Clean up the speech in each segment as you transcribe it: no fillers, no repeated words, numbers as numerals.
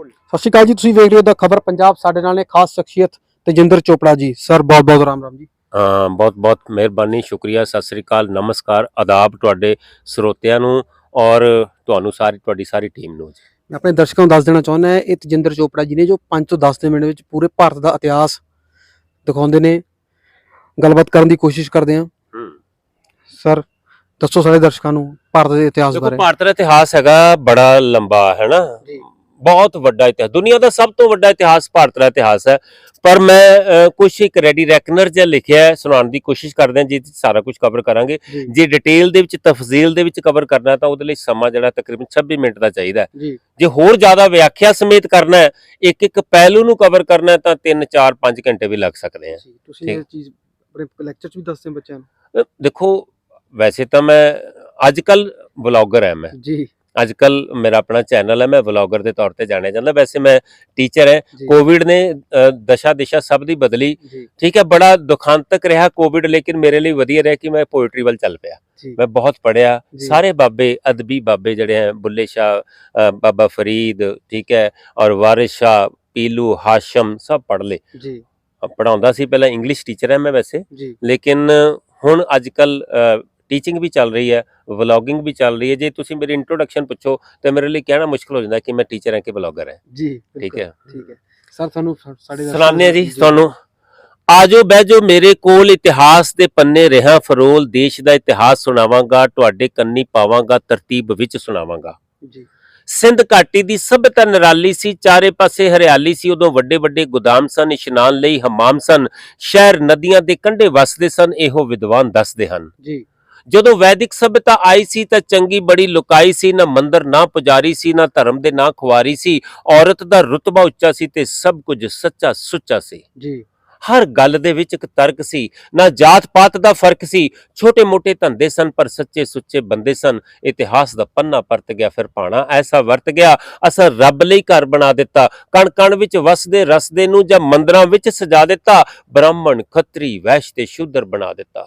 ਸਤਿ ਸ਼੍ਰੀ ਅਕਾਲ ਜੀ, ਤੁਸੀਂ ਵੇਖ ਰਹੇ ਹੋ ਦਾ ਖਬਰ ਪੰਜਾਬ। ਸਾਡੇ ਨਾਲ ਨੇ ਖਾਸ ਸ਼ਖਸੀਅਤ ਤੇਜਿੰਦਰ ਚੋਪੜਾ ਜੀ। ਸਰ ਬਹੁਤ ਬਹੁਤ ਰਾਮ ਰਾਮ ਜੀ। ਬਹੁਤ ਬਹੁਤ ਮਿਹਰਬਾਨੀ, ਸ਼ੁਕਰੀਆ, ਸਤਿ ਸ੍ਰੀ ਅਕਾਲ, ਨਮਸਕਾਰ, ਆਦਾਬ ਤੁਹਾਡੇ ਸਰੋਤਿਆਂ ਨੂੰ ਔਰ ਤੁਹਾਨੂੰ ਤੁਹਾਡੀ ਸਾਰੀ ਟੀਮ ਨੂੰ ਜੀ। ਮੈਂ ਆਪਣੇ ਦਰਸ਼ਕਾਂ ਨੂੰ ਦੱਸ ਦੇਣਾ ਚਾਹੁੰਦਾ ਇਹ ਤੇਜਿੰਦਰ ਚੋਪੜਾ ਜੀ ਨੇ ਜੋ 5 ਤੋਂ 10 ਦੇ ਮਿੰਟ ਵਿੱਚ ਪੂਰੇ ਭਾਰਤ ਦਾ ਇਤਿਹਾਸ ਦਿਖਾਉਂਦੇ ਨੇ, ਗੱਲਬਾਤ ਕਰਨ ਦੀ ਕੋਸ਼ਿਸ਼ ਕਰਦੇ ਹਾਂ। ਸਰ ਦੱਸੋ ਸਾਰੇ ਦਰਸ਼ਕਾਂ ਨੂੰ ਭਾਰਤ ਦੇ ਇਤਿਹਾਸ ਬਾਰੇ। ਭਾਰਤ ਦਾ ਇਤਿਹਾਸ ਹੈਗਾ ਬੜਾ ਲੰਬਾ, ਹੈ ਨਾ, ਬਹੁਤ ਵੱਡਾ ਇਤਿਹਾਸ, ਦੁਨੀਆ ਦਾ ਸਭ ਤੋਂ ਵੱਡਾ ਇਤਿਹਾਸ ਭਾਰਤ ਦਾ ਇਤਿਹਾਸ ਹੈ। ਪਰ ਮੈਂ ਕੁਛ ਇੱਕ ਰੈਡੀ ਰੈਕਨਰ ਜਿਹਾ ਲਿਖਿਆ ਸੁਣਾਉਣ ਦੀ ਕੋਸ਼ਿਸ਼ ਕਰਦੇ ਹਾਂ, ਜਿਹਦੇ ਸਾਰਾ ਕੁਝ ਕਵਰ ਕਰਾਂਗੇ। ਜੇ ਡਿਟੇਲ ਦੇ ਵਿੱਚ, ਤਫਸੀਲ ਦੇ ਵਿੱਚ ਕਵਰ ਕਰਨਾ ਤਾਂ ਉਹਦੇ ਲਈ ਸਮਾਂ ਜਿਹੜਾ ਤਕਰੀਬਨ 26 ਮਿੰਟ ਦਾ ਚਾਹੀਦਾ ਹੈ। ਜੇ ਹੋਰ ਜ਼ਿਆਦਾ ਵਿਆਖਿਆ ਸਮੇਤ ਕਰਨਾ ਹੈ, ਇੱਕ ਇੱਕ ਪਹਿਲੂ ਨੂੰ ਕਵਰ ਕਰਨਾ ਹੈ, ਤਾਂ 3 4 5 ਘੰਟੇ ਵੀ ਲੱਗ ਸਕਦੇ ਆ। ਤੁਸੀਂ ਇਹ ਚੀਜ਼ ਆਪਣੇ ਲੈਕਚਰ 'ਚ ਵੀ ਦੱਸਦੇ ਬੱਚਿਆਂ ਨੂੰ। ਦੇਖੋ, ਵੈਸੇ ਤਾਂ ਮੈਂ ਅੱਜ ਕੱਲ ਵਲੌਗਰ ਹੈ, ਮੈਂ ਜੀ ਅੱਜ ਕੱਲ ਮੇਰਾ ਆਪਣਾ ਚੈਨਲ ਹੈ, ਮੈਂ ਵਲੌਗਰ ਦੇ ਤੌਰ ਤੇ ਜਾਣਿਆ ਜਾਂਦਾ। ਵੈਸੇ ਮੈਂ ਟੀਚਰ ਹੈ। ਕੋਵਿਡ ਨੇ ਦਸ਼ਾ ਦਿਸ਼ਾ ਸਭ ਦੀ ਬਦਲੀ, ਠੀਕ ਹੈ, ਬੜਾ ਦੁਖਾਂਤਕ ਰਿਹਾ ਕੋਵਿਡ, ਲੇਕਿਨ ਮੇਰੇ ਲਈ ਵਧੀਆ ਰਿਹਾ ਕਿ ਮੈਂ ਪੋਇਟਰੀ ਵੱਲ ਚੱਲ ਪਿਆ। ਮੈਂ ਬਹੁਤ ਪੜ੍ਹਿਆ, ਸਾਰੇ ਬਾਬੇ, ਅਦਬੀ ਬਾਬੇ ਜਿਹੜੇ ਹੈ, ਬੁੱਲੇ ਸ਼ਾਹ, ਬਾਬਾ ਫਰੀਦ, ਠੀਕ ਹੈ, ਔਰ ਵਾਰਿਸ ਸ਼ਾਹ, ਪੀਲੂ, ਹਾਸ਼ਮ, ਸਭ ਪੜ੍ਹ ਲਏ। ਪੜ੍ਹਾਉਂਦਾ ਸੀ, ਪਹਿਲਾਂ ਇੰਗਲਿਸ਼ ਟੀਚਰ ਹੈ ਮੈਂ ਵੈਸੇ, ਲੇਕਿਨ ਹੁਣ ਅੱਜ ਕੱਲ ਟੀਚਿੰਗ ਵੀ ਚੱਲ ਰਹੀ ਹੈ, ਵਲੌਗਿੰਗ ਵੀ ਚੱਲ ਰਹੀ ਹੈ। ਜੇ ਤੁਸੀਂ ਮੇਰੀ ਇੰਟਰੋਡਕਸ਼ਨ ਪੁੱਛੋ ਤਾਂ ਮੇਰੇ ਲਈ ਕਹਿਣਾ ਮੁਸ਼ਕਿਲ ਹੋ ਜਾਂਦਾ ਕਿ ਮੈਂ ਟੀਚਰ ਹਾਂ ਕਿ ਵਲੌਗਰ ਹੈ। ਜੀ ਠੀਕ ਹੈ ਸਰ, ਤੁਹਾਨੂੰ ਸਾਡੇ ਸੁਣਾਉਂਦੇ ਜੀ ਤੁਹਾਨੂੰ। ਆਜੋ ਬਹਿ ਜੋ ਮੇਰੇ ਕੋਲ, ਇਤਿਹਾਸ ਦੇ ਪੰਨੇ ਰਿਹਾ ਫਰੋਲ, ਦੇਸ਼ ਦਾ ਇਤਿਹਾਸ ਸੁਣਾਵਾਂਗਾ, ਤੁਹਾਡੇ ਕੰਨੀ ਪਾਵਾਂਗਾ, ਤਰਤੀਬ ਵਿੱਚ ਸੁਣਾਵਾਂਗਾ। ਸਿੰਧ ਘਾਟੀ ਦੀ ਸਭਿਅਤਾ ਨਿਰਾਲੀ ਸੀ, ਚਾਰੇ ਪਾਸੇ ਹਰਿਆਲੀ ਸੀ। ਉਦੋਂ ਵੱਡੇ ਵੱਡੇ ਗੁਦਾਮ ਸਨ, ਇਸ਼ਨਾਨ ਲਈ ਹਮਾਮ ਸਨ, ਸ਼ਹਿਰ ਨਦੀਆਂ ਦੇ ਕੰਢੇ ਵਸਦੇ ਸਨ, ਇਹੋ ਵਿਦਵਾਨ ਦੱਸਦੇ ਹਨ। ਜਦੋਂ ਵੈਦਿਕ ਸਭਿਅਤਾ ਆਈ ਸੀ ਤਾਂ ਚੰਗੀ ਬੜੀ ਲੁਕਾਈ ਸੀ, ਨਾ ਮੰਦਰ, ਨਾ ਪੁਜਾਰੀ ਸੀ, ਨਾ ਧਰਮ ਦੇ ਨਾ ਖੁਆਰੀ ਸੀ। ਔਰਤ ਦਾ ਰੁਤਬਾ ਉੱਚਾ ਸੀ ਤੇ ਸਭ ਕੁਝ ਸੱਚਾ ਸੁੱਚਾ ਸੀ। ਹਰ ਗੱਲ ਦੇ ਵਿੱਚ ਇੱਕ ਤਰਕ ਸੀ, ਨਾ ਜਾਤ ਪਾਤ ਦਾ ਫਰਕ ਸੀ। ਛੋਟੇ ਮੋਟੇ ਧੰਦੇ ਸਨ ਪਰ ਸੱਚੇ ਸੁੱਚੇ ਬੰਦੇ ਸਨ। ਇਤਿਹਾਸ ਦਾ ਪੰਨਾ ਪਰਤ ਗਿਆ, ਫਿਰ ਭਾਣਾ ਐਸਾ ਵਰਤ ਗਿਆ, ਅਸਾਂ ਰੱਬ ਲਈ ਘਰ ਬਣਾ ਦਿੱਤਾ। ਕਣ ਕਣ ਵਿੱਚ ਵਸਦੇ ਰਸਦੇ ਨੂੰ ਜਾਂ ਮੰਦਰਾਂ ਵਿੱਚ ਸਜਾ ਦਿੱਤਾ। ਬ੍ਰਾਹਮਣ, ਖੱਤਰੀ, ਵੈਸ਼ ਤੇ ਸ਼ੂਦਰ ਬਣਾ ਦਿੱਤਾ।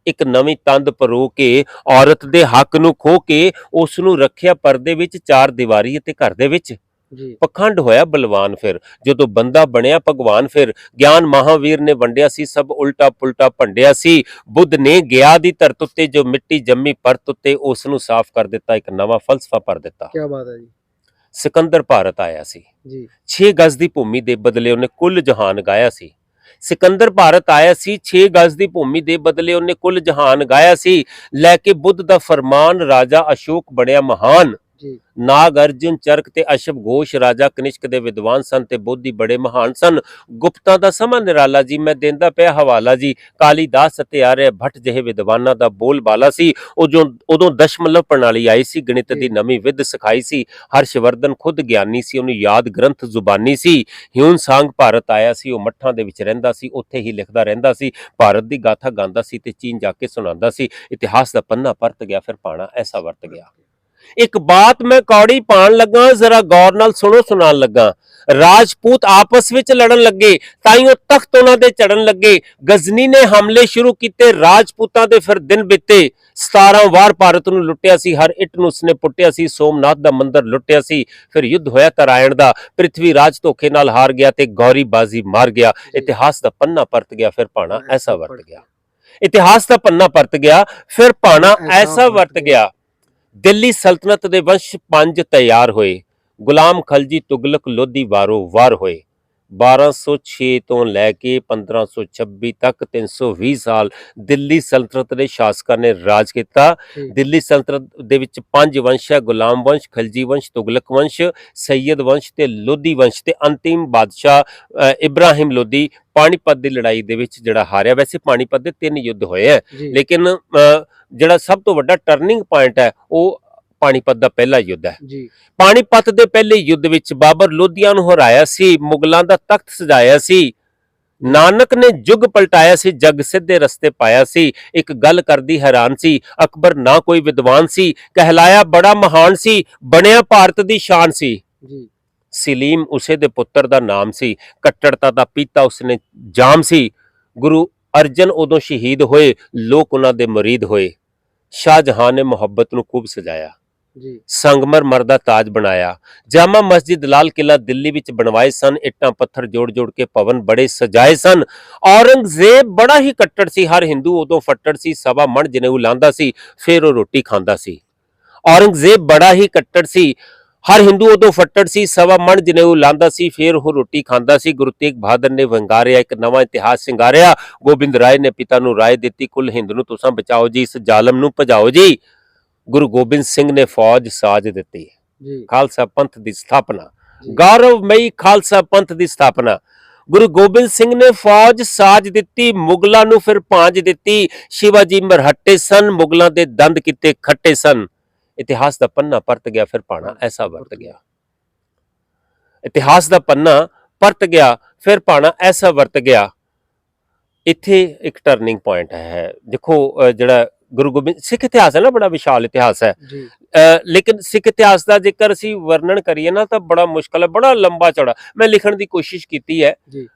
ਇੱਕ ਨਵੀਂ ਤੰਦ ਪਰੋ ਕੇ, ਔਰਤ ਦੇ ਹੱਕ ਨੂੰ ਖੋ ਕੇ, ਉਸ ਨੂੰ ਰੱਖਿਆ ਪਰਦੇ ਵਿੱਚ, ਚਾਰ ਦੀਵਾਰੀ ਅਤੇ ਘਰ ਦੇ ਵਿੱਚ। ਪਖੰਡ ਹੋਇਆ ਬਲਵਾਨ ਫਿਰ, ਜਦੋਂ ਬੰਦਾ ਬਣਿਆ ਭਗਵਾਨ ਫਿਰ। ਗਿਆਨ ਮਹਾਵੀਰ ਨੇ ਵੰਡਿਆ ਸੀ, ਸਭ ਉਲਟਾ ਪੁਲਟਾ ਭੰਡਿਆ ਸੀ। ਬੁੱਧ ਨੇ ਗਿਆ ਦੀ ਧਰਤ ਉੱਤੇ, ਜੋ ਮਿੱਟੀ ਜੰਮੀ ਪਰਤ ਉੱਤੇ, ਉਸ ਨੂੰ ਸਾਫ਼ ਕਰ ਦਿੱਤਾ, ਇੱਕ ਨਵਾਂ ਫਲਸਫਾ ਭਰ ਦਿੱਤਾ। ਕੀ ਬਾਤ ਹੈ ਜੀ। ਸਿਕੰਦਰ ਭਾਰਤ ਆਇਆ ਸੀ, 6 ਗਜ਼ ਦੀ ਭੂਮੀ ਦੇ ਬਦਲੇ ਉਹਨੇ ਕੁੱਲ ਜਹਾਨ ਗਾਇਆ ਸੀ। ਸਿਕੰਦਰ ਭਾਰਤ ਆਇਆ ਸੀ, 6 ਗਜ਼ ਦੀ ਭੂਮੀ ਦੇ ਬਦਲੇ ਉਹਨੇ ਕੁੱਲ ਜਹਾਨ ਗਾਇਆ ਸੀ। ਲੈ ਕੇ ਬੁੱਧ ਦਾ ਫਰਮਾਨ, ਰਾਜਾ ਅਸ਼ੋਕ ਬਣਿਆ ਮਹਾਨ। ਨਾਗ ਅਰਜੁਨ ਚਰਕ ਤੇ ਅਸ਼ਵ ਘੋਸ਼, ਰਾਜਾ ਕਨਿਸ਼ਕ ਦੇ ਵਿਦਵਾਨ ਸਨ ਤੇ ਬੋਧੀ ਬੜੇ ਮਹਾਨ ਸਨ। ਗੁਪਤਾਂ ਦਾ ਸਮਾਂ ਨਿਰਾਲਾ ਜੀ, ਮੈਂ ਦਿੰਦਾ ਪਿਆ ਹਵਾਲਾ ਜੀ। ਕਾਲੀਦਾਸ ਅਤੇ ਆਰਿਆ ਭੱਟ ਜਿਹੇ ਵਿਦਵਾਨਾਂ ਦਾ ਬੋਲ ਬਾਲਾ ਸੀ। ਉਦੋਂ ਦਸ਼ਮਲਵ ਪ੍ਰਣਾਲੀ ਆਈ ਸੀ, ਗਣਿਤ ਦੀ ਨਵੀਂ ਵਿਧ ਸਿਖਾਈ ਸੀ। ਹਰਸ਼ਵਰਧਨ ਖੁਦ ਗਿਆਨੀ ਸੀ, ਉਹਨੂੰ ਯਾਦ ਗ੍ਰੰਥ ਜ਼ੁਬਾਨੀ ਸੀ। ਹਿਊਨ ਸਾਂਗ ਭਾਰਤ ਆਇਆ ਸੀ, ਉਹ ਮੱਠਾਂ ਦੇ ਵਿੱਚ ਰਹਿੰਦਾ ਸੀ, ਉੱਥੇ ਹੀ ਲਿਖਦਾ ਰਹਿੰਦਾ ਸੀ। ਭਾਰਤ ਦੀ ਗਾਥਾ ਗਾਉਂਦਾ ਸੀ ਤੇ ਚੀਨ ਜਾ ਕੇ ਸੁਣਾਉਂਦਾ ਸੀ। ਇਤਿਹਾਸ ਦਾ ਪੰਨਾ ਪਰਤ ਗਿਆ, ਫਿਰ ਭਾਣਾ ਐਸਾ ਵਰਤ ਗਿਆ। ਇੱਕ ਬਾਤ ਮੈਂ ਕੌੜੀ ਪਾਣ ਲੱਗਾ, ਜ਼ਰਾ ਗੌਰ ਨਾਲ ਸੁਣੋ, ਸੁਣਾਉਣ ਲੱਗਾ। ਰਾਜਪੂਤ ਆਪਸ ਵਿੱਚ ਲੜਨ ਲੱਗੇ, ਤਾਈਓ ਤਖਤ ਉਹਨਾਂ ਦੇ ਚੜਨ ਲੱਗੇ। ਗਜ਼ਨੀ ਨੇ ਹਮਲੇ ਸ਼ੁਰੂ ਕੀਤੇ, ਰਾਜਪੂਤਾਂ ਦੇ ਫਿਰ ਦਿਨ ਬੀਤੇ। 17 ਵਾਰ ਭਾਰਤ ਨੂੰ ਲੁੱਟਿਆ ਸੀ, ਹਰ ਇੱਟ ਨੂੰ ਉਸਨੇ ਪੁੱਟਿਆ ਸੀ। ਸੋਮਨਾਥ ਦਾ ਮੰਦਰ ਲੁੱਟਿਆ ਸੀ। ਫਿਰ ਯੁੱਧ ਹੋਇਆ ਤਰਾਇਣ ਦਾ, ਪ੍ਰਿਥਵੀ ਰਾਜ ਧੋਖੇ ਨਾਲ ਹਾਰ ਗਿਆ ਤੇ ਗੌਰੀ ਬਾਜ਼ੀ ਮਾਰ ਗਿਆ। ਇਤਿਹਾਸ ਦਾ ਪੰਨਾ ਪਰਤ ਗਿਆ, ਫਿਰ ਭਾਣਾ ਐਸਾ ਵਰਤ ਗਿਆ। ਇਤਿਹਾਸ ਦਾ ਪੰਨਾ ਪਰਤ ਗਿਆ, ਫਿਰ ਭਾਣਾ ਐਸਾ ਵਰਤ ਗਿਆ। ਦਿੱਲੀ ਸਲਤਨਤ ਦੇ ਵੰਸ਼ 5 ਤਿਆਰ ਹੋਏ। ਗੁਲਾਮ ਖਲਜੀ, ਤੁਗਲਕ, ਲੋਧੀ ਵਾਰੋ ਵਾਰ ਹੋਏ। 1206 ਤੋਂ ਲੈ ਕੇ 1526 ਤੱਕ 320 ਸਾਲ ਦਿੱਲੀ ਸਲਤਨਤ ਦੇ ਸ਼ਾਸਕਾਂ ਨੇ ਰਾਜ ਕੀਤਾ। ਦਿੱਲੀ ਸਲਤਨਤ ਦੇ ਵਿੱਚ 5 ਵੰਸ਼ ਹੈ, ਗੁਲਾਮ ਵੰਸ਼, ਖਲਜੀ ਵੰਸ਼, ਤੁਗਲਕ ਵੰਸ਼, ਸੈਯਦ ਵੰਸ਼ ਤੇ ਲੋਧੀ ਵੰਸ਼। ਤੇ ਅੰਤਿਮ ਬਾਦਸ਼ਾਹ ਇਬਰਾਹਿਮ ਲੋਧੀ ਪਾਣੀਪਤ ਦੀ ਲੜਾਈ ਦੇ ਵਿੱਚ ਜਿਹੜਾ ਹਾਰਿਆ। ਵੈਸੇ ਪਾਣੀਪਤ ਦੇ 3 ਯੁੱਧ ਹੋਏ ਹੈ, ਲੇਕਿਨ ਜਿਹੜਾ ਸਭ ਤੋਂ ਵੱਡਾ ਟਰਨਿੰਗ ਪੁਆਇੰਟ ਹੈ ਉਹ ਪਾਣੀਪਤ ਦਾ ਪਹਿਲਾ ਯੁੱਧ ਹੈ। ਪਾਣੀਪਤ ਦੇ ਪਹਿਲੇ ਯੁੱਧ ਵਿੱਚ ਬਾਬਰ ਲੋਧੀਆਂ ਨੂੰ ਹਰਾਇਆ ਸੀ, ਮੁਗਲਾਂ ਦਾ ਤਖਤ ਸਜਾਇਆ ਸੀ। ਨਾਨਕ ਨੇ ਯੁੱਗ ਪਲਟਾਇਆ ਸੀ, ਜੱਗ ਸਿੱਧੇ ਰਸਤੇ ਪਾਇਆ ਸੀ। ਇੱਕ ਗੱਲ ਕਰਦੀ ਹੈਰਾਨ ਸੀ, ਅਕਬਰ ਨਾ ਕੋਈ ਵਿਦਵਾਨ ਸੀ, ਕਹਿਲਾਇਆ ਬੜਾ ਮਹਾਨ ਸੀ, ਬਣਿਆ ਭਾਰਤ ਦੀ ਸ਼ਾਨ ਸੀ। ਸਲੀਮ ਉਸੇ ਦੇ ਪੁੱਤਰ ਦਾ ਨਾਮ ਸੀ, ਕੱਟੜਤਾ ਦਾ ਪੀਤਾ ਉਸਨੇ ਜਾਮ ਸੀ। ਗੁਰੂ ਅਰਜਨ ਉਦੋਂ ਸ਼ਹੀਦ ਹੋਏ, ਲੋਕ ਉਹਨਾਂ ਦੇ ਮੁਰੀਦ ਹੋਏ। ਸ਼ਾਹਜਹਾਨ ਨੇ ਮੁਹੱਬਤ ਨੂੰ ਖੂਬ ਸਜਾਇਆ। ਜੀ ਸੰਗਮਰਮਰ ਦਾ ਤਾਜ ਬਣਾਇਆ। ਜਾਮਾ ਮਸਜਿਦ, ਲਾਲ ਕਿਲਾ ਦਿੱਲੀ ਵਿੱਚ ਬਣਵਾਏ ਸਨ। ਇੱਟਾਂ ਪੱਥਰ ਜੋੜ ਜੋੜ ਕੇ ਭਵਨ ਬੜੇ ਸਜਾਏ ਸਨ। ਔਰੰਗਜ਼ੇਬ ਬੜਾ ਹੀ ਕੱਟੜ ਸੀ। ਹਰ ਹਿੰਦੂ ਉਦੋਂ ਫੱਟੜ ਸੀ। ਸਵਾ ਮਣ ਜਨੇਊ ਲਾਂਦਾ ਸੀ, ਫਿਰ ਉਹ ਰੋਟੀ ਖਾਂਦਾ ਸੀ। ਔਰੰਗਜ਼ੇਬ ਬੜਾ ਹੀ ਕੱਟੜ ਸੀ। ਹਰ ਹਿੰਦੂ ਉਦੋਂ ਫੱਟੜ ਸੀ। ਸਵਾ ਮਣ ਜਨੇਊ ਲਾਂਦਾ ਸੀ, ਫਿਰ ਉਹ ਰੋਟੀ ਖਾਂਦਾ ਸੀ। ਗੁਰੂ ਤੇਗ ਬਹਾਦਰ ਨੇ ਵੰਗਾਰਿਆ, ਇੱਕ ਨਵਾਂ ਇਤਿਹਾਸ ਸਿੰਗਾਰਿਆ। ਗੋਬਿੰਦ ਰਾਏ ਨੇ ਪਿਤਾ ਨੂੰ ਰਾਏ ਦਿੱਤੀ, ਕੁੱਲ ਹਿੰਦ ਨੂੰ ਤੁਸਾਂ ਬਚਾਓ ਜੀ, ਇਸ ਜ਼ਾਲਮ ਨੂੰ ਭਜਾਓ ਜੀ। ਗੁਰੂ ਗੋਬਿੰਦ ਸਿੰਘ ਨੇ ਫੌਜ ਸਾਜ ਦਿੱਤੀ। ਜੀ ਖਾਲਸਾ ਪੰਥ ਦੀ ਸਥਾਪਨਾ, ਜੀ ਗੌਰਵਮਈ ਖਾਲਸਾ ਪੰਥ ਦੀ ਸਥਾਪਨਾ। ਗੁਰੂ ਗੋਬਿੰਦ ਸਿੰਘ ਨੇ ਫੌਜ ਸਾਜ ਦਿੱਤੀ, ਮੁਗਲਾਂ ਨੂੰ ਫਿਰ ਭਾਂਜ ਦਿੱਤੀ। ਸ਼ਿਵਾਜੀ ਮਰਹੱਟੇ ਸਨ, ਮੁਗਲਾਂ ਦੇ ਦੰਦ ਕਿਤੇ ਖੱਟੇ ਸਨ। ਇਤਿਹਾਸ ਦਾ ਪੰਨਾ ਪਰਤ ਗਿਆ, ਫਿਰ ਭਾਣਾ ਐਸਾ ਵਰਤ ਗਿਆ। ਇਤਿਹਾਸ ਦਾ ਪੰਨਾ ਪਰਤ ਗਿਆ, ਫਿਰ ਭਾਣਾ ਐਸਾ ਵਰਤ ਗਿਆ। ਇੱਥੇ ਇੱਕ ਟਰਨਿੰਗ ਪੁਆਇੰਟ ਹੈ। ਦੇਖੋ ਜਿਹੜਾ ਗੁਰੂ ਗੋਬਿੰਦ, ਸਿੱਖ ਇਤਿਹਾਸ ਹੈ ਨਾ, ਬੜਾ ਵਿਸ਼ਾਲ ਇਤਿਹਾਸ ਹੈ। ਜੀ ਲੇਕਿਨ ਸਿੱਖ ਇਤਿਹਾਸ ਦਾ ਜੇਕਰ ਅਸੀਂ ਵਰਣਨ ਕਰੀਏ ਨਾ ਤਾਂ ਬੜਾ ਮੁਸ਼ਕਲ ਹੈ, ਬੜਾ ਲੰਬਾ ਚੌੜਾ। ਮੈਂ ਲਿਖਣ ਦੀ ਕੋਸ਼ਿਸ਼ ਕੀਤੀ ਹੈ, ਜੀ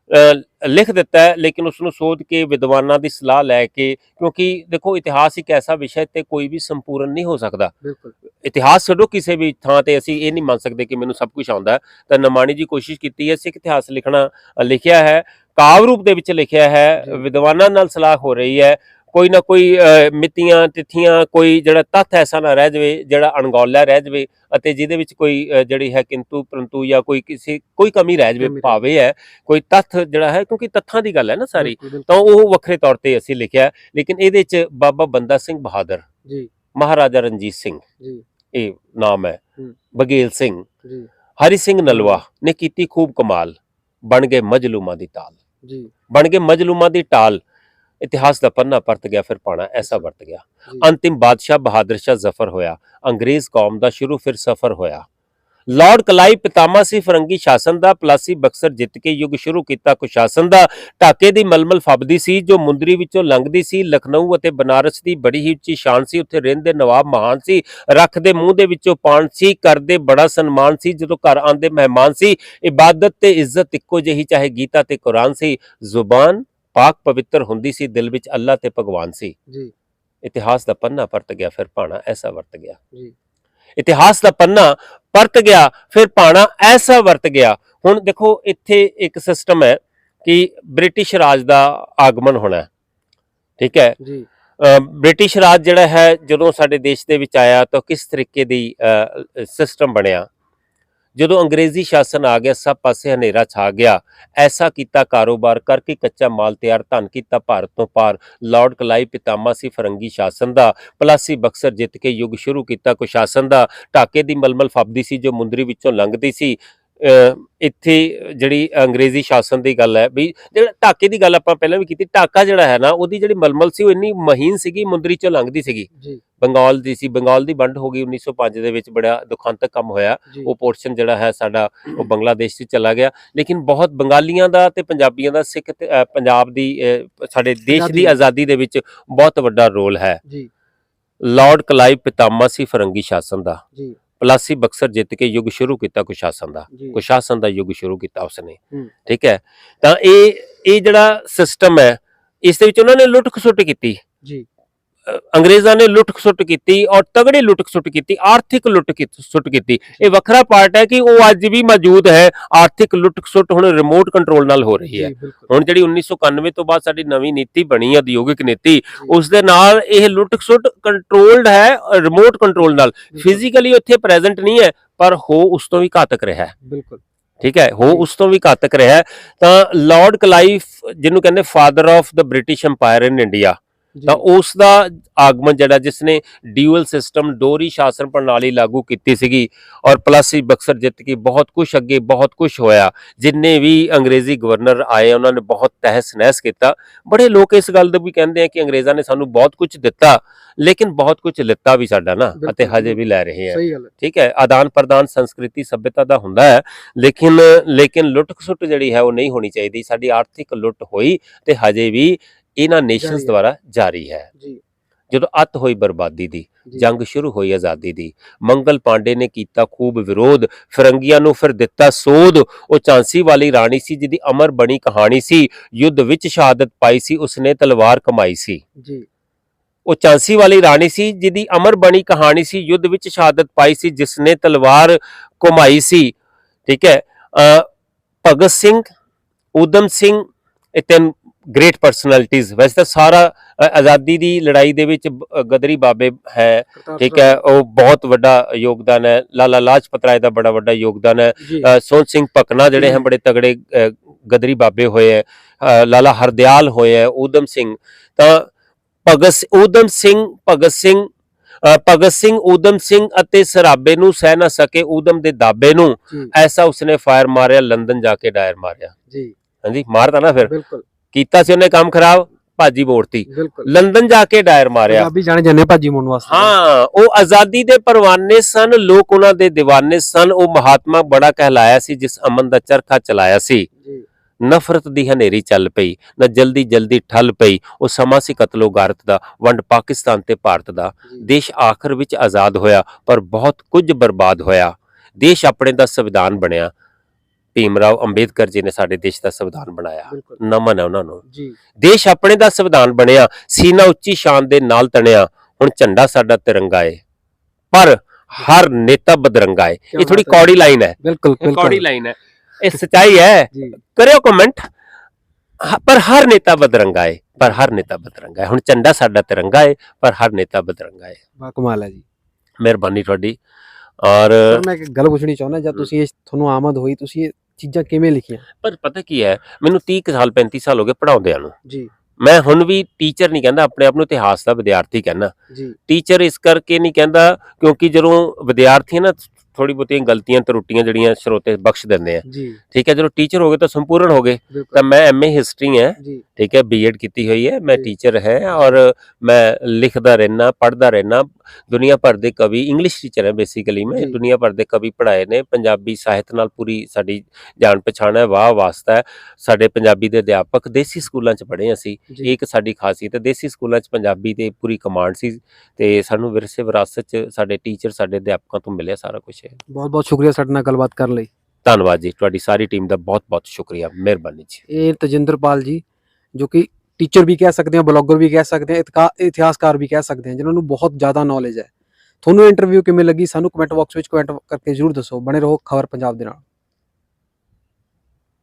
ਲਿਖ ਦਿੱਤਾ ਹੈ, ਲੇਕਿਨ ਉਸ ਨੂੰ ਸੋਧ ਕੇ ਵਿਦਵਾਨਾਂ ਦੀ ਸਲਾਹ ਲੈ ਕੇ, ਕਿਉਂਕਿ ਦੇਖੋ ਇਤਿਹਾਸ ਇੱਕ ਐਸਾ ਵਿਸ਼ਾ ਤੇ ਕੋਈ ਵੀ ਸੰਪੂਰਨ ਨਹੀਂ ਹੋ ਸਕਦਾ। ਬਿਲਕੁਲ ਇਤਿਹਾਸ ਛੱਡੋ, ਕਿਸੇ ਵੀ ਥਾਂ ਤੇ ਅਸੀਂ ਇਹ ਨਹੀਂ ਮੰਨ ਸਕਦੇ ਕਿ ਮੈਨੂੰ ਸਭ ਕੁਝ ਆਉਂਦਾ। ਤਾਂ ਨਮਾਣੀ ਜੀ ਕੋਸ਼ਿਸ਼ ਕੀਤੀ ਹੈ, ਸਿੱਖ ਇਤਿਹਾਸ ਲਿਖਣਾ, ਲਿਖਿਆ ਹੈ, ਕਾਵਿ ਰੂਪ ਦੇ ਵਿੱਚ ਲਿਖਿਆ ਹੈ, ਜੀ। ਵਿਦਵਾਨਾਂ ਨਾਲ ਸਲਾਹ ਹੋ ਰਹੀ ਹੈ। ਕੋਈ ਨਾ ਕੋਈ ਮਿਤੀਆਂ ਤਿਥੀਆਂ, ਕੋਈ ਜਿਹੜਾ ਤੱਥ ਐਸਾ ਨਾ ਰਹਿ ਜਾਵੇ ਜਿਹੜਾ ਅਣਗੌਲਿਆ ਰਹਿ ਜਾਵੇ ਅਤੇ ਜਿਹਦੇ ਵਿੱਚ ਕੋਈ ਜਿਹੜੀ ਹੈ ਕਿੰਤੂ ਪਰੰਤੂ ਜਾਂ ਕੋਈ ਕਮੀ ਰਹਿ ਜਾਵੇ, ਭਾਵੇਂ ਹੈ ਕੋਈ ਤੱਥ ਜਿਹੜਾ ਹੈ, ਕਿਉਂਕਿ ਤੱਥਾਂ ਦੀ ਗੱਲ ਹੈ ਨਾ ਸਾਰੀ, ਤਾਂ ਉਹ ਵੱਖਰੇ ਤੌਰ ਤੇ ਅਸੀਂ ਲਿਖਿਆ। ਲੇਕਿਨ ਇਹਦੇ 'ਚ ਬਾਬਾ ਬੰਦਾ ਸਿੰਘ ਬਹਾਦਰ ਜੀ, ਮਹਾਰਾਜਾ ਰਣਜੀਤ ਸਿੰਘ ਜੀ ਇਹ ਨਾਮ ਹੈ, ਹੂੰ। ਬਗੇਲ ਸਿੰਘ, ਜੀ ਹਰੀ ਸਿੰਘ ਨਲਵਾ ਨੇ ਕੀਤੀ ਖੂਬ ਕਮਾਲ। ਬਣ ਗਏ ਮਜਲੂਮਾਂ ਦੀ ਟਾਲ, ਜੀ ਬਣ ਗਏ ਮਜਲੂਮਾਂ ਦੀ ਟਾਲ। ਇਤਿਹਾਸ ਦਾ ਪੰਨਾ ਪਰਤ ਗਿਆ, ਫਿਰ ਭਾਣਾ ਐਸਾ ਵਰਤ ਗਿਆ। ਜੀ। ਅੰਤਿਮ ਬਾਦਸ਼ਾਹ ਬਹਾਦਰ ਸ਼ਾਹ ਜ਼ਫਰ ਹੋਇਆ। ਅੰਗਰੇਜ਼ ਕੌਮ ਦਾ ਸ਼ੁਰੂ ਫਿਰ ਸਫਰ ਹੋਇਆ। ਲਾਰਡ ਕਲਾਈ ਪਿਤਾਮਾ ਸੀ ਫਰੰਗੀ ਸ਼ਾਸਨ ਦਾ। ਪਲਾਸੀ ਬਕਸਰ ਜਿੱਤ ਕੇ ਯੁੱਗ ਸ਼ੁਰੂ ਕੀਤਾ ਕੁਸ਼ਾਸਨ ਦਾ। ਢਾਕੇ ਦੀ ਮਲਮਲ ਫੱਬਦੀ ਸੀ ਜੋ ਮੁੰਦਰੀ ਵਿੱਚੋਂ ਲੰਘਦੀ ਸੀ। ਲਖਨਊ ਅਤੇ ਬਨਾਰਸ ਦੀ ਬੜੀ ਹੀ ਉੱਚੀ ਸ਼ਾਨ ਸੀ। ਉੱਥੇ ਰਹਿੰਦੇ ਨਵਾਬ ਮਹਾਨ ਸੀ। ਰੱਖ ਦੇ ਮੂੰਹ ਦੇ ਵਿੱਚੋਂ ਪਾਣ ਸੀ। ਕਰਦੇ ਬੜਾ ਸਨਮਾਨ ਸੀ। ਜਦੋਂ ਘਰ ਆਂਦੇ ਮਹਿਮਾਨ ਸੀ। ਇਬਾਦਤ ਤੇ ਇੱਜ਼ਤ ਇੱਕੋ ਜਿਹੀ, ਚਾਹੇ ਗੀਤਾ ਤੇ ਕੁਰਾਨ ਸੀ। ਜ਼ੁਬਾਨ ਪਾਕ ਪਵਿੱਤਰ ਹੁੰਦੀ ਸੀ, ਦਿਲ ਵਿੱਚ ਅੱਲਾ ਤੇ ਭਗਵਾਨ ਸੀ। ਜੀ ਇਤਿਹਾਸ ਦਾ ਪੰਨਾ ਪਰਤ ਗਿਆ, ਫਿਰ ਭਾਣਾ ਐਸਾ ਵਰਤ ਗਿਆ। ਜੀ ਇਤਿਹਾਸ ਦਾ ਪੰਨਾ ਪਰਤ ਗਿਆ, ਫਿਰ ਭਾਣਾ ਐਸਾ ਵਰਤ ਗਿਆ। ਹੁਣ ਦੇਖੋ ਇੱਥੇ ਇੱਕ ਸਿਸਟਮ ਹੈ ਕਿ ਬ੍ਰਿਟਿਸ਼ ਰਾਜ ਦਾ ਆਗਮਨ ਹੋਣਾ, ਠੀਕ ਹੈ। ਜੀ ਬ੍ਰਿਟਿਸ਼ ਰਾਜ ਜਿਹੜਾ ਹੈ ਜਦੋਂ ਸਾਡੇ ਦੇਸ਼ ਦੇ ਵਿੱਚ ਆਇਆ ਤਾਂ ਕਿਸ ਤਰੀਕੇ ਦੀ ਸਿਸਟਮ ਬਣਿਆ। ਜਦੋਂ ਅੰਗਰੇਜ਼ੀ ਸ਼ਾਸਨ ਆ ਗਿਆ, ਸਭ ਪਾਸੇ ਹਨੇਰਾ ਛਾ ਗਿਆ। ਐਸਾ ਕੀਤਾ ਕਾਰੋਬਾਰ ਕਰਕੇ ਕੱਚਾ ਮਾਲ ਤਿਆਰ, ਧਨ ਕੀਤਾ ਭਾਰਤ ਤੋਂ ਪਾਰ। ਲਾਰਡ ਕਲਾਈ ਪਿਤਾਮਾ ਸੀ ਫਰੰਗੀ ਸ਼ਾਸਨ ਦਾ। ਪਲਾਸੀ ਬਕਸਰ ਜਿੱਤ ਕੇ ਯੁੱਗ ਸ਼ੁਰੂ ਕੀਤਾ ਕੁਸ਼ਾਸਨ ਦਾ। ਢਾਕੇ ਦੀ ਮਲਮਲ ਫੱਬਦੀ ਸੀ ਜੋ ਮੁੰਦਰੀ ਵਿੱਚੋਂ ਲੰਘਦੀ ਸੀ। ਇੱਥੇ ਜਿਹੜੀ ਅੰਗਰੇਜ਼ੀ ਸ਼ਾਸਨ ਦੀ ਗੱਲ ਹੈ ਵੀ, ਜਿਹੜਾ ਢਾਕੇ ਦੀ ਗੱਲ ਆਪਾਂ ਪਹਿਲਾਂ ਵੀ ਕੀਤੀ, ਢਾਕਾ ਜਿਹੜਾ ਹੈ ਨਾ, ਉਹਦੀ ਜਿਹੜੀ ਮਲਮਲ ਸੀ ਉਹ ਇੰਨੀ ਮਹੀਨ ਸੀਗੀ, ਮੁੰਦਰੀ ਚੋਂ ਲੰਘਦੀ ਸੀਗੀ। ਜੀ ਬੰਗਾਲ ਦੀ ਸੀ। ਬੰਗਾਲ ਦੀ ਵੰਡ ਹੋ ਗਈ 1905 ਦੇ ਵਿੱਚ, ਬੜਾ ਦੁਖਾਂਤਕ ਕੰਮ ਹੋਇਆ। ਜੀ ਉਹ ਪੋਰਸ਼ਨ ਜਿਹੜਾ ਹੈ ਸਾਡਾ ਉਹ ਬੰਗਲਾਦੇਸ਼ 'ਚ ਚਲਾ ਗਿਆ। ਲੇਕਿਨ ਬਹੁਤ ਬੰਗਾਲੀਆਂ ਦਾ ਤੇ ਪੰਜਾਬੀਆਂ ਦਾ ਸਿੱਖ ਪੰਜਾਬ ਦੀ ਸਾਡੇ ਦੇਸ਼ ਦੀ ਆਜ਼ਾਦੀ ਦੇ ਵਿੱਚ ਬਹੁਤ ਵੱਡਾ ਰੋਲ ਹੈ। ਜੀ ਲਾਰਡ ਕਲਾਈ ਪਿਤਾਮਾ ਸੀ ਫਰੰਗੀ ਸ਼ਾਸਨ ਦਾ। ਜੀ ਪਲਾਸੀ ਬਕਸਰ ਜਿੱਤ ਕੇ ਯੁੱਗ ਸ਼ੁਰੂ ਕੀਤਾ ਕੁਸ਼ਾਸਨ ਦਾ। ਜੀ ਕੁਸ਼ਾਸਨ ਦਾ ਯੁੱਗ ਸ਼ੁਰੂ ਕੀਤਾ ਉਸਨੇ, ਹੂੰ। ਠੀਕ ਹੈ। ਤਾਂ ਇਹ ਜਿਹੜਾ ਸਿਸਟਮ ਹੈ, ਇਸ ਦੇ ਵਿੱਚ ਉਹਨਾਂ ਨੇ ਲੁੱਟ ਖਸੁੱਟ ਕੀਤੀ। ਜੀ ਅੰਗਰੇਜ਼ਾਂ ਨੇ ਲੁੱਟ ਖਸੁੱਟ ਕੀਤੀ ਔਰ ਤਗੜੀ ਲੁੱਟ ਖਸੁੱਟ ਕੀਤੀ, ਆਰਥਿਕ ਲੁੱਟ ਖਸੁੱਟ ਕੀਤੀ। ਇਹ ਵੱਖਰਾ ਪਾਰਟ ਹੈ ਕਿ ਉਹ ਅੱਜ ਵੀ ਮੌਜੂਦ ਹੈ। ਆਰਥਿਕ ਲੁੱਟ ਖਸੁੱਟ ਹੁਣ ਰਿਮੋਟ ਕੰਟਰੋਲ ਨਾਲ ਹੋ ਰਹੀ ਹੈ। ਜੀ ਬਿਲਕੁਲ ਹੁਣ ਜਿਹੜੀ 1991 ਤੋਂ ਬਾਅਦ ਸਾਡੀ ਨਵੀਂ ਨੀਤੀ ਬਣੀ, ਉਦਯੋਗਿਕ ਨੀਤੀ, ਉਸ ਦੇ ਨਾਲ ਇਹ ਲੁੱਟ ਖਸੁੱਟ ਕੰਟਰੋਲਡ ਹੈ, ਰਿਮੋਟ ਕੰਟਰੋਲ ਨਾਲ। ਫਿਜ਼ੀਕਲੀ ਉੱਥੇ ਪ੍ਰੈਜ਼ੈਂਟ ਨਹੀਂ ਹੈ, ਪਰ ਹੋ ਉਸ ਤੋਂ ਵੀ ਘਾਤਕ ਰਿਹਾ ਹੈ। ਬਿਲਕੁਲ ਠੀਕ ਹੈ, ਹੋ ਉਸ ਤੋਂ ਵੀ ਘਾਤਕ ਰਿਹਾ ਹੈ। ਤਾਂ ਲਾਰਡ ਕਲਾਈ, ਜਿਹਨੂੰ ਕਹਿੰਦੇ father of the British empire in India, ਤਾਂ ਉਸ ਦਾ ਆਗਮਨ ਜਿਹੜਾ, ਜਿਸ ਨੇ ਡਿਊਅਲ ਸਿਸਟਮ ਡੋਰੀ ਸ਼ਾਸਨ ਪ੍ਰਣਾਲੀ ਲਾਗੂ ਕੀਤੀ ਸੀਗੀ ਔਰ ਪਲਾਸੀ ਬਕਸਰ ਜਿੱਤ ਕੇ ਬਹੁਤ ਕੁਝ ਅੱਗੇ ਬਹੁਤ ਕੁਝ ਹੋਇਆ। ਜਿੰਨੇ ਵੀ ਅੰਗਰੇਜ਼ੀ ਗਵਰਨਰ ਆਏ ਉਹਨਾਂ ਨੇ ਬਹੁਤ ਤਹਿਸ ਨਹਿਸ ਕੀਤਾ। ਬੜੇ ਲੋਕ ਇਸ ਗੱਲ ਦਾ ਵੀ ਕਹਿੰਦੇ ਆ ਕਿ ਅੰਗਰੇਜ਼ਾਂ ਨੇ ਸਾਨੂੰ ਬਹੁਤ ਕੁਝ ਦਿੱਤਾ, ਲੇਕਿਨ ਬਹੁਤ ਕੁਝ ਲਿੱਤਾ ਵੀ ਸਾਡਾ ਨਾ, ਅਤੇ ਹਜੇ ਵੀ ਲੈ ਰਹੇ ਆ। ਸਹੀ ਗੱਲ ਹੈ। ਠੀਕ ਹੈ, ਆਦਾਨ ਪ੍ਰਦਾਨ ਸੰਸਕ੍ਰਿਤੀ ਸਭਿਅਤਾ ਦਾ ਹੁੰਦਾ ਹੈ, ਲੇਕਿਨ ਲੁੱਟ ਖਸੁੱਟ ਜਿਹੜੀ ਹੈ ਉਹ ਨਹੀਂ ਹੋਣੀ ਚਾਹੀਦੀ। ਸਾਡੀ ਆਰਥਿਕ ਲੁੱਟ ਹੋਈ ਤੇ ਹਜੇ ਵੀ ਇਹਨਾਂ ਨੇਸ਼ਨਸ ਦੁਆਰਾ ਜਾਰੀ ਹੈ। ਜੀ ਜਦੋਂ ਅੱਤ ਹੋਈ ਬਰਬਾਦੀ ਦੀ, ਜੰਗ ਸ਼ੁਰੂ ਹੋਈ ਆਜ਼ਾਦੀ ਦੀ, ਮੰਗਲ ਪਾਂਡੇ ਨੇ ਕੀਤਾ ਖੂਬ ਵਿਰੋਧ, ਫਿਰੰਗੀਆਂ ਨੂੰ ਫਿਰ ਦਿੱਤਾ ਸੋਧ। ਉਹ ਝਾਂਸੀ ਵਾਲੀ ਰਾਣੀ ਸੀ ਜਿਹਦੀ ਅਮਰ ਬਣੀ ਕਹਾਣੀ ਸੀ। ਯੁੱਧ ਵਿੱਚ ਸ਼ਹਾਦਤ ਪਾਈ ਸੀ, ਉਸਨੇ ਤਲਵਾਰ ਕਮਾਈ ਸੀ। ਜੀ ਉਹ ਝਾਂਸੀ ਵਾਲੀ ਰਾਣੀ ਸੀ ਜਿਹਦੀ ਅਮਰ ਬਣੀ ਕਹਾਣੀ ਸੀ, ਯੁੱਧ ਵਿੱਚ ਸ਼ਹਾਦਤ ਪਾਈ ਸੀ, ਜਿਸ ਨੇ ਤਲਵਾਰ ਘੁਮਾਈ ਸੀ। ਠੀਕ ਹੈ, ਭਗਤ ਸਿੰਘ, ਊਧਮ ਸਿੰਘ, ਇਹ ਤਿੰਨ ਗ੍ਰੇਟ ਪਰਸਨੈਲਿਟੀਜ਼। ਵੈਸੇ ਤਾਂ ਸਾਰਾ ਆਜ਼ਾਦੀ ਦੀ ਲੜਾਈ ਦੇ ਵਿੱਚ ਗਦਰੀ ਬਾਬੇ ਹੈ, ਠੀਕ ਹੈ, ਉਹ ਬਹੁਤ ਵੱਡਾ ਯੋਗਦਾਨ ਹੈ। ਲਾਲਾ ਲਾਜਪਤ ਰਾਏ ਦਾ ਬੜਾ ਵੱਡਾ ਯੋਗਦਾਨ ਹੈ। ਸੋਹਣ ਸਿੰਘ ਭਕਨਾ ਜਿਹੜੇ ਹਨ ਬੜੇ ਤਗੜੇ ਗਦਰੀ ਬਾਬੇ ਹੋਏ ਹੈ। ਲਾਲਾ ਹਰਦਿਆਲ ਹੋਏ ਹੈ, ਊਧਮ ਸਿੰਘ। ਤਾਂ ਭਗਤ ਸਿੰਘ ਊਧਮ ਸਿੰਘ ਅਤੇ ਸਰਾਬੇ ਨੂੰ ਸਹਿ ਨਾ ਸਕੇ, ਊਧਮ ਦੇ ਦਾਬੇ ਨੂੰ, ਐਸਾ ਉਸਨੇ ਫਾਇਰ ਮਾਰਿਆ, ਲੰਦਨ ਜਾ ਕੇ ਡਾਇਰ ਮਾਰਿਆ ਜੀ। ਹਾਂਜੀ, ਮਾਰਦਾ ਨਾ, ਫਿਰ ਕੀਤਾ ਸੀ ਉਹਨੇ ਕੰਮ ਖਰਾਬ, ਭਾਜੀ ਮੋੜਤੀ, ਲੰਦਨ ਜਾ ਕੇ ਡਾਇਰ ਮਾਰਿਆ। ਪੰਜਾਬੀ ਜਾਣੇ ਜਾਂਦੇ ਭਾਜੀ ਮੋੜਨ ਵਾਸਤੇ। ਹਾਂ, ਉਹ ਆਜ਼ਾਦੀ ਦੇ ਪਰਵਾਨੇ ਸਨ, ਲੋਕ ਉਹਨਾਂ ਦੇ دیਵਾਨੇ ਸਨ। ਉਹ ਮਹਾਤਮਾ ਬੜਾ ਕਹਿਲਾਇਆ ਸੀ ਜਿਸ ਅਮਨ ਦਾ ਚਰਖਾ ਚਲਾਇਆ ਸੀ। ਨਫ਼ਰਤ ਦੀ ਹਨੇਰੀ ਚੱਲ ਪਈ ਨਾ, ਜਲਦੀ ਜਲਦੀ ਠੱਲ ਪਈ। ਉਹ ਸਮਾਂ ਸੀ ਕਤਲੋ ਗਾਰਤ ਦਾ, ਵੰਡ ਪਾਕਿਸਤਾਨ ਤੇ ਭਾਰਤ ਦਾ। ਦੇਸ਼ ਆਖਰ ਵਿੱਚ ਆਜ਼ਾਦ ਹੋਇਆ, ਪਰ ਬਹੁਤ ਕੁਝ ਬਰਬਾਦ ਹੋਇਆ। ਦੇਸ਼ ਆਪਣੇ ਦਾ ਸੰਵਿਧਾਨ ਬਣਿਆ। ਭੀਮ ਰਾਓ ਅੰਬੇਦਕਰ ਜੀ ਨੇ ਸਾਡੇ ਦੇਸ਼ ਦਾ ਸੰਵਿਧਾਨ ਬਣਾਇਆ, ਨਮਨ ਹੈ ਉਹਨਾਂ ਨੂੰ। ਦੇਸ਼ ਆਪਣੇ ਦਾ ਸੰਵਿਧਾਨ ਬਣਿਆ, ਸੀਨਾ ਉੱਚੀ ਸ਼ਾਨ ਦੇ ਨਾਲ ਤਣਿਆ। ਹੁਣ ਝੰਡਾ ਸਾਡਾ ਤਿਰੰਗਾ ਏ, ਪਰ ਹਰ ਨੇਤਾ ਬਦਰੰਗਾ ਏ। ਇਹ ਥੋੜੀ ਕੌੜੀ ਲਾਈਨ ਹੈ, ਬਿਲਕੁਲ ਕੌੜੀ ਲਾਈਨ ਹੈ, ਇਹ ਸੱਚਾਈ ਹੈ। ਕਰਿਓ ਕਮੈਂਟ। ਪਰ ਹਰ ਨੇਤਾ ਬਦਰੰਗਾ ਏ, ਪਰ ਹਰ ਨੇਤਾ ਬਦਰੰਗਾ ਏ। ਹੁਣ ਝੰਡਾ ਸਾਡਾ ਤਿਰੰਗਾ ਏ, ਪਰ ਹਰ ਨੇਤਾ ਬਦਰੰਗਾ ਏ। ਬਾ ਕਮਾਲ ਹੈ ਜੀ, ਮਿਹਰਬਾਨੀ ਤੁਹਾਡੀ। ਔਰ ਮੈਂ ਇੱਕ ਗੱਲ ਪੁੱਛਣੀ ਚਾਹੁੰਦਾ, ਜਦ ਤੁਸੀਂ ਇਹ ਤੁਹਾਨੂੰ ਆਮਦ ਹੋਈ, ਤੁਸੀਂ ਇਹ ਚੀਜ਼ਾਂ ਕਿਵੇਂ ਲਿਖੀਆਂ? ਪਰ ਪਤਾ ਕੀ ਹੈ, ਮੈਨੂੰ 30 ਸਾਲ 35 ਸਾਲ ਹੋ ਗਏ ਪੜਾਉਂਦਿਆਂ ਨੂੰ ਜੀ। ਮੈਂ ਹੁਣ ਵੀ ਟੀਚਰ ਨਹੀਂ ਕਹਿੰਦਾ, ਆਪਣੇ ਆਪ ਨੂੰ ਇਤਿਹਾਸ ਦਾ ਵਿਦਿਆਰਥੀ ਕਹਿੰਦਾ ਜੀ। ਟੀਚਰ ਇਸ ਕਰਕੇ ਨਹੀਂ ਕਹਿੰਦਾ ਕਿਉਂਕਿ ਜਦੋਂ ਵਿਦਿਆਰਥੀ ਨਾ ਥੋੜੀ ਬਹੁਤੀਆਂ ਗਲਤੀਆਂ ਤਰੁੱਟੀਆਂ ਜਿਹੜੀਆਂ ਸਰੋਤੇ ਬਖਸ਼ ਦਿੰਦੇ ਆ, ਠੀਕ ਹੈ। ਜਦੋਂ ਟੀਚਰ ਹੋ ਗਏ ਤਾਂ ਸੰਪੂਰਨ ਹੋ ਗਏ। ਤਾਂ ਮੈਂ ਐਮਏ ਹਿਸਟਰੀ ਹੈ, ਠੀਕ ਹੈ, ਬੀਐਡ ਕੀਤੀ ਹੋਈ ਹੈ, ਮੈਂ ਟੀਚਰ ਹੈ, ਔਰ ਮੈਂ ਲਿਖਦਾ ਰਹਿਣਾ, ਪੜ੍ਹਦਾ ਰਹਿਣਾ। ਦੁਨੀਆ ਭਰ ਦੇ ਕਵੀ, ਇੰਗਲਿਸ਼ ਟੀਚਰ ਹੈ ਬੇਸਿਕਲੀ ਮੈਂ, ਦੁਨੀਆ ਭਰ ਦੇ ਕਵੀ ਪੜ੍ਹਾਏ ਨੇ। ਪੰਜਾਬੀ ਸਾਹਿਤ ਨਾਲ ਪੂਰੀ ਸਾਡੀ ਜਾਣ ਪਛਾਣ ਹੈ, ਵਾਹ ਵਾਸਤਾ ਹੈ। ਸਾਡੇ ਪੰਜਾਬੀ ਦੇ ਅਧਿਆਪਕ ਦੇਸੀ ਸਕੂਲਾਂ 'ਚ ਪੜ੍ਹੇ ਅਸੀਂ, ਇਹ ਇੱਕ ਸਾਡੀ ਖਾਸੀਅਤ ਹੈ। ਦੇਸੀ ਸਕੂਲਾਂ 'ਚ ਪੰਜਾਬੀ ਦੇ ਪੂਰੀ ਕਮਾਂਡ ਸੀ, ਤੇ ਸਾਨੂੰ ਵਿਰਸੇ ਵਿਰਾਸਤ 'ਚ ਸਾਡੇ ਟੀਚਰ, ਸਾਡੇ ਅਧਿਆਪਕਾਂ ਤੋਂ ਮਿਲਿਆ ਸਾਰਾ ਕੁਝ। ਬਹੁਤ ਬਹੁਤ ਸ਼ੁਕਰੀਆ ਸਾਡੇ ਨਾਲ ਗੱਲਬਾਤ ਕਰਨ ਲਈ। ਧੰਨਵਾਦ ਜੀ, ਤੁਹਾਡੀ ਸਾਰੀ ਟੀਮ ਦਾ ਬਹੁਤ ਬਹੁਤ ਸ਼ੁਕਰੀਆ, ਮਿਹਰਬਾਨੀ ਜੀ। ਇਹ ਤਜਿੰਦਰਪਾਲ ਜੀ, ਜੋ ਕਿ ਟੀਚਰ ਵੀ ਕਹਿ ਸਕਦੇ ਹਾਂ, ਬਲੌਗਰ ਵੀ ਕਹਿ ਸਕਦੇ ਹਾਂ, ਇਤਿਹਾਸਕਾਰ ਵੀ ਕਹਿ ਸਕਦੇ ਹਾਂ, ਜਿਨ੍ਹਾਂ ਨੂੰ ਬਹੁਤ ਜ਼ਿਆਦਾ ਨੌਲੇਜ ਹੈ। ਤੁਹਾਨੂੰ ਇੰਟਰਵਿਊ ਕਿਵੇਂ ਲੱਗੀ, ਸਾਨੂੰ ਕਮੈਂਟ ਬਾਕਸ ਵਿੱਚ ਕਮੈਂਟ ਕਰਕੇ ਜ਼ਰੂਰ ਦੱਸੋ। ਬਣੇ ਰਹੋ ਖਬਰ ਪੰਜਾਬ ਦੇ ਨਾਲ।